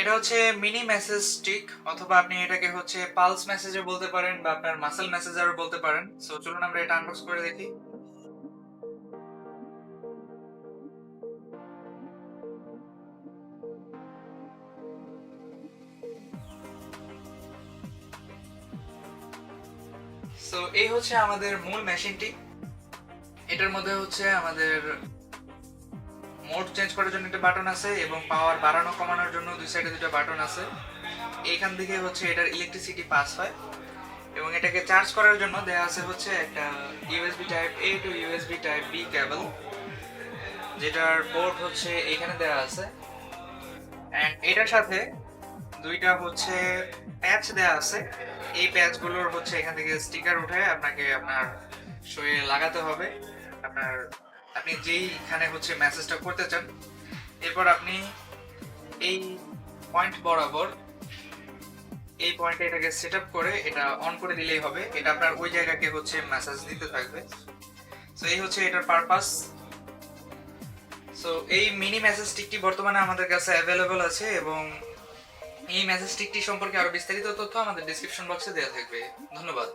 এটা হচ্ছে mini message stick, অথবা আপনি এটাকে হচ্ছে পালস মেসেজও বলতে পারেন বা আপনার মাসেল মেসেজারও বলতে পারেন। সো চলুন আমরা এটা আনবক্স করে দেখি। সো এই হচ্ছে আমাদের মূল মেশিনটি। এটার মধ্যে হচ্ছে আমাদের মোড চেঞ্জ করার জন্য একটা বাটন আছে এবং পাওয়ার বাড়ানো কমানোর জন্য দুই সাইডে দুটো বাটন আছে। এইখান থেকে হচ্ছে এটার ইলেকট্রিসিটি পাস হয় এবং এটাকে চার্জ করার জন্য দেওয়া আছে হচ্ছে একটা ইউএসবি টাইপ এ টু ইউএসবি টাইপ বি কেবল, যেটার পোর্ট হচ্ছে এখানে দেওয়া আছে। অ্যান্ড এটার সাথে দুইটা হচ্ছে প্যাচ দেওয়া আছে। এই প্যাচগুলোর হচ্ছে এখান থেকে স্টিকার উঠে আপনাকে আপনার শরীরে লাগাতে হবে, আপনার আপনি যেইখানে হচ্ছে মেসেজটা করতে চান। এরপর আপনি এই পয়েন্ট বরাবর এই পয়েন্টে এটাকে সেট আপ করে এটা অন করে দিলেই হবে। এটা আপনার ওই জায়গাকে হচ্ছে মেসেজ দিতে থাকবে। সো এই হচ্ছে এটার পারপাস। সো এই মিনি মেসেজ স্টিকটি বর্তমানে আমাদের কাছে অ্যাভেলেবল আছে এবং এই মেসেজ স্টিকটি সম্পর্কে আরো বিস্তারিত তথ্য আমাদের ডেসক্রিপশন বক্সে দেওয়া থাকবে। ধন্যবাদ।